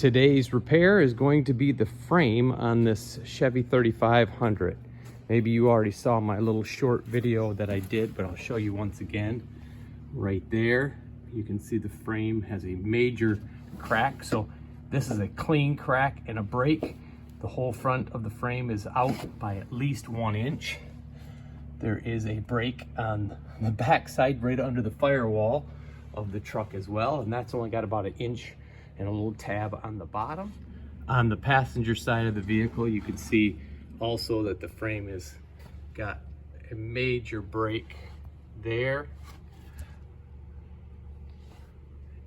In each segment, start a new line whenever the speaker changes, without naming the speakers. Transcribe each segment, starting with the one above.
Today's repair is going to be the frame on this Chevy 3500. Maybe you already saw my little short video that I did, but I'll show you once again. Right there, you can see the frame has a major crack. So this is a clean crack and a break. The whole front of the frame is out by at least 1 inch. There is a break on the back side right under the firewall of the truck as well, and that's only got about 1 inch and a little tab on the bottom. On the passenger side of the vehicle, you can see also that the frame has got a major break there.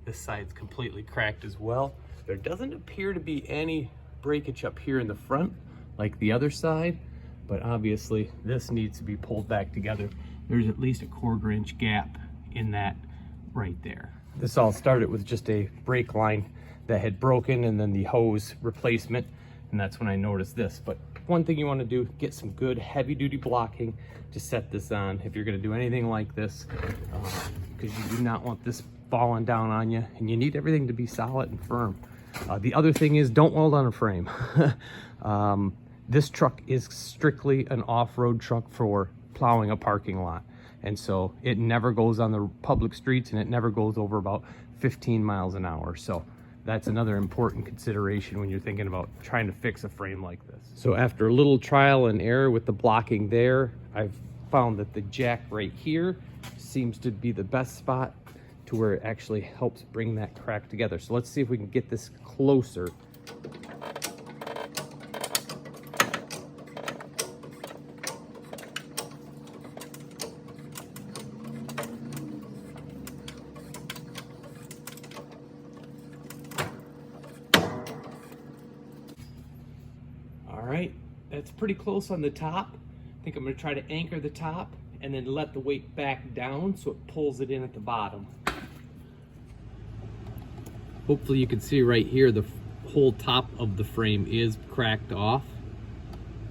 This side's completely cracked as well. There doesn't appear to be any breakage up here in the front like the other side, but obviously this needs to be pulled back together. There's at least a 1/4 inch gap in that right there. This all started with just a brake line that had broken and then the hose replacement, and that's when I noticed this. But one thing you want to do, get some good heavy duty blocking to set this on if you're going to do anything like this, because you do not want this falling down on you, and you need everything to be solid and firm. The other thing is, don't weld on a frame. This truck is strictly an off-road truck for plowing a parking lot. And so it never goes on the public streets, and it never goes over about 15 miles an hour. So that's another important consideration when you're thinking about trying to fix a frame like this. So after a little trial and error with the blocking there, I've found that the jack right here seems to be the best spot to where it actually helps bring that crack together. So let's see if we can get this closer. All right, that's pretty close on the top. I think I'm gonna try to anchor the top and then let the weight back down so it pulls it in at the bottom. Hopefully you can see right here the whole top of the frame is cracked off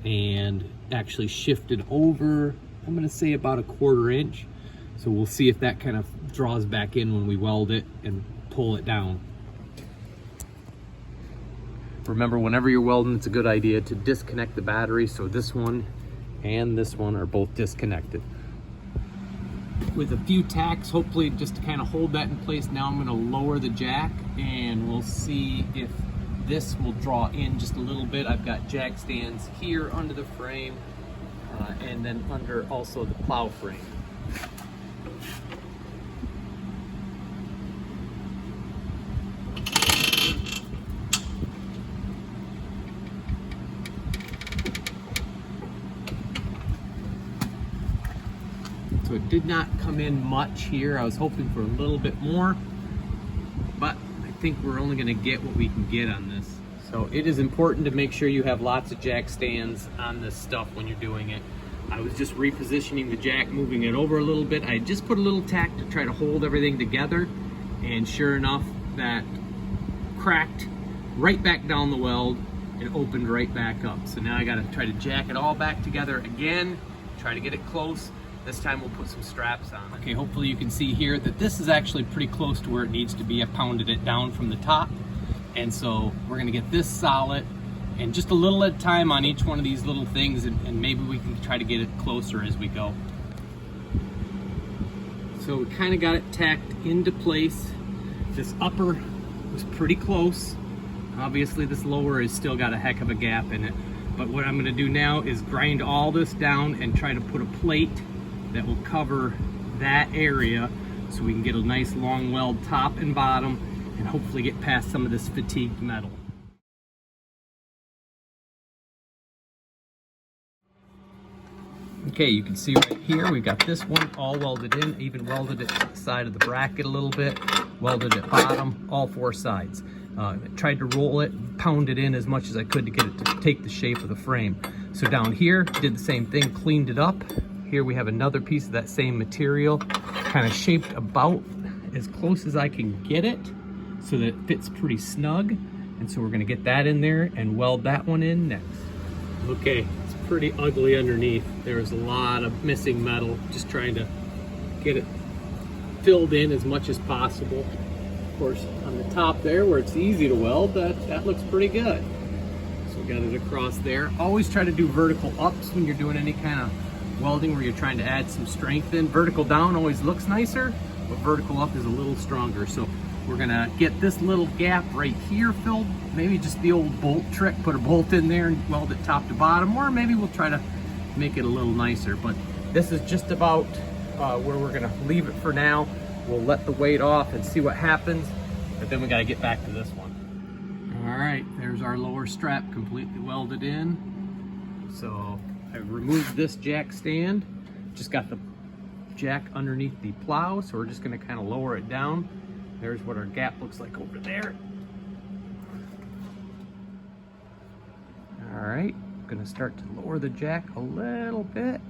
and actually shifted over, I'm gonna say about a 1/4 inch. So we'll see if that kind of draws back in when we weld it and pull it down. Remember, whenever you're welding, it's a good idea to disconnect the battery. So this one and this one are both disconnected. With a few tacks, hopefully just to kind of hold that in place. Now I'm gonna lower the jack and we'll see if this will draw in just a little bit. I've got jack stands here under the frame and then under also the plow frame. So it did not come in much here. I was hoping for a little bit more, but I think we're only gonna get what we can get on this. So it is important to make sure you have lots of jack stands on this stuff when you're doing it. I was just repositioning the jack, moving it over a little bit. I just put a little tack to try to hold everything together, and sure enough, that cracked right back down the weld and opened right back up. So now I gotta try to jack it all back together again, try to get it close. This time we'll put some straps on it. Okay, hopefully you can see here that this is actually pretty close to where it needs to be. I pounded it down from the top. And so we're gonna get this solid and just a little at a time on each one of these little things, and maybe we can try to get it closer as we go. So we kind of got it tacked into place. This upper was pretty close. Obviously this lower has still got a heck of a gap in it. But what I'm gonna do now is grind all this down and try to put a plate that will cover that area so we can get a nice long weld top and bottom and hopefully get past some of this fatigued metal. Okay, you can see right here, we've got this one all welded in, even welded it to the side of the bracket a little bit, welded at bottom, all 4 sides. Tried to roll it, pound it in as much as I could to get it to take the shape of the frame. So down here, did the same thing, cleaned it up. Here we have another piece of that same material, kind of shaped about as close as I can get it so that it fits pretty snug. And so we're gonna get that in there and weld that one in next. Okay, it's pretty ugly underneath. There's a lot of missing metal, just trying to get it filled in as much as possible. course, on the top there where it's easy to weld, that looks pretty good. So we got it across there. Always try to do vertical ups when you're doing any kind of welding where you're trying to add some strength in. Vertical down always looks nicer, but vertical up is a little stronger. So we're gonna get this little gap right here filled. Maybe just the old bolt trick, put a bolt in there and weld it top to bottom, or maybe we'll try to make it a little nicer. But this is just about where we're gonna leave it for now. We'll let the weight off and see what happens, but then we gotta get back to this one. All right, there's our lower strap completely welded in. So I removed this jack stand, just got the jack underneath the plow, so we're just gonna kind of lower it down. There's what our gap looks like over there. All right, I'm gonna start to lower the jack a little bit.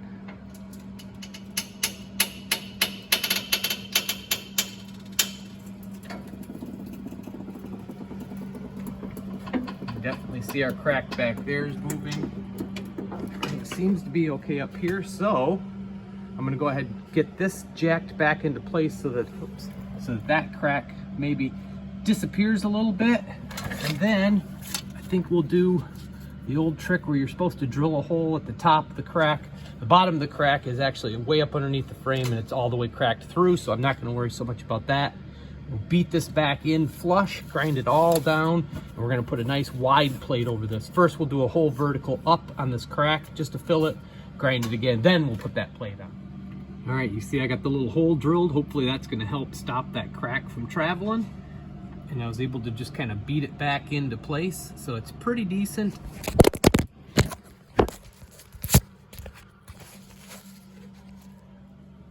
Definitely see our crack back there is moving. It seems to be okay up here, so I'm gonna go ahead and get this jacked back into place so that, so that crack maybe disappears a little bit. And then I think we'll do the old trick where you're supposed to drill a hole at the top of the crack. The bottom of the crack is actually way up underneath the frame and it's all the way cracked through, so I'm not gonna worry so much about that. We'll beat this back in flush, grind it all down, and we're gonna put a nice wide plate over this. First, we'll do a whole vertical up on this crack just to fill it, grind it again, then we'll put that plate on. All right, you see I got the little hole drilled. Hopefully that's gonna help stop that crack from traveling. And I was able to just kind of beat it back into place, so it's pretty decent.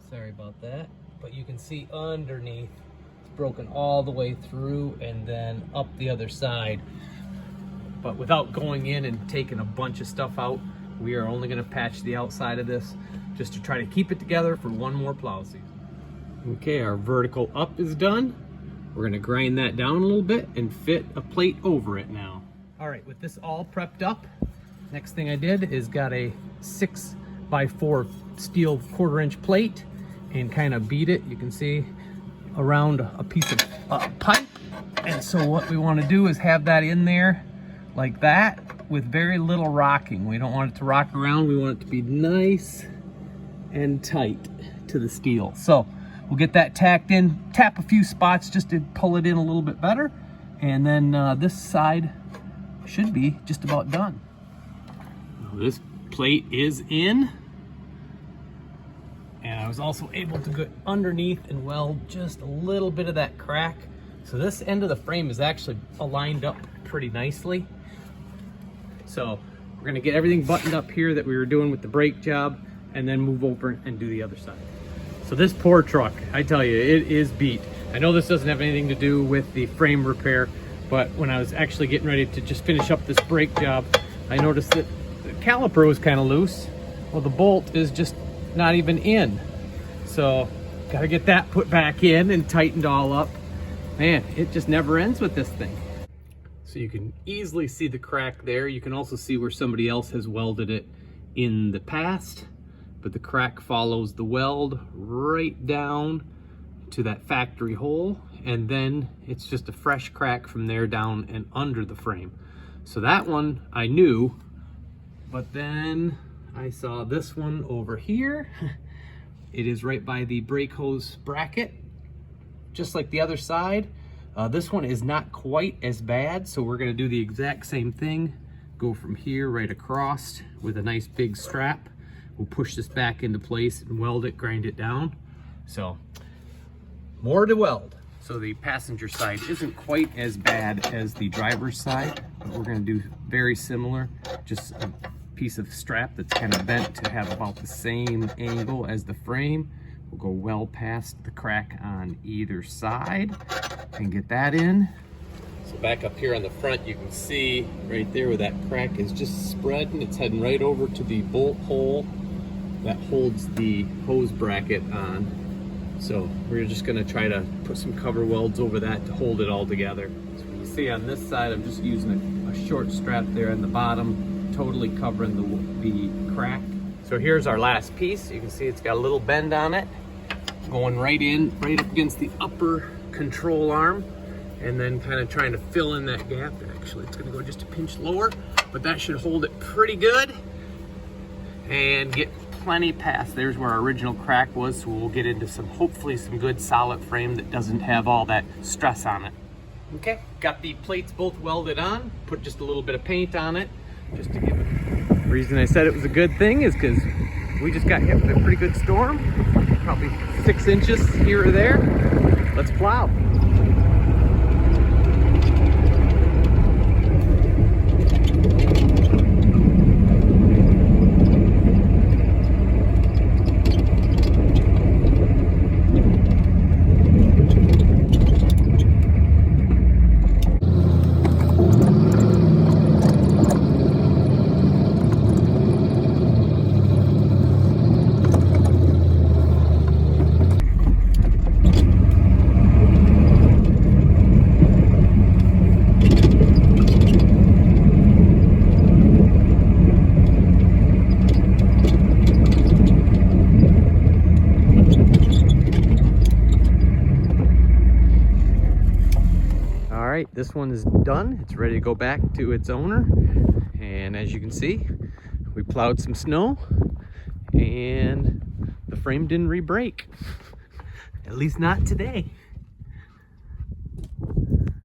Sorry about that, but you can see underneath, broken all the way through and then up the other side. But without going in and taking a bunch of stuff out, we are only going to patch the outside of this just to try to keep it together for one more plow season. Okay, our vertical up is done. We're going to grind that down a little bit and fit a plate over it now. All right, with this all prepped up, next thing I did is got a 6x4 steel 1/4-inch plate and kind of beat it. You can see around a piece of pipe. And so what we want to do is have that in there like that with very little rocking. We don't want it to rock around. We want it to be nice and tight to the steel. So we'll get that tacked in, tap a few spots just to pull it in a little bit better. And then this side should be just about done. This plate is in. And I was also able to go underneath and weld just a little bit of that crack. So this end of the frame is actually aligned up pretty nicely. So we're gonna get everything buttoned up here that we were doing with the brake job and then move over and do the other side. So this poor truck, I tell you, it is beat. I know this doesn't have anything to do with the frame repair, but when I was actually getting ready to just finish up this brake job, I noticed that the caliper was kind of loose. Well, the bolt is just not even in. So gotta get that put back in and tightened all up. Man, it just never ends with this thing. So you can easily see the crack there. You can also see where somebody else has welded it in the past, but the crack follows the weld right down to that factory hole, and then it's just a fresh crack from there down and under the frame. So that one I knew, but then I saw this one over here. It is right by the brake hose bracket, just like the other side. This one is not quite as bad, so we're gonna do the exact same thing. Go from here right across with a nice big strap. We'll push this back into place and weld it, grind it down. So, more to weld. So the passenger side isn't quite as bad as the driver's side, but we're gonna do very similar, just a piece of strap that's kind of bent to have about the same angle as the frame. We'll go well past the crack on either side and get that in. So back up here on the front, you can see right there where that crack is just spreading. It's heading right over to the bolt hole that holds the hose bracket on. So we're just gonna try to put some cover welds over that to hold it all together. So you see on this side, I'm just using a short strap there on the bottom, totally covering the crack. So here's our last piece. You can see it's got a little bend on it, going right in, right up against the upper control arm. and then kind of trying to fill in that gap. Actually, it's gonna go just a pinch lower, but that should hold it pretty good and get plenty past. There's where our original crack was, so we'll get into some, hopefully some good solid frame that doesn't have all that stress on it. Okay, got the plates both welded on, put just a little bit of paint on it, just to give it. The reason I said it was a good thing is because we just got hit with a pretty good storm, probably 6 inches here or there. Let's plow. This one is done. It's ready to go back to its owner. And as you can see, we plowed some snow and the frame didn't re-break. At least not today.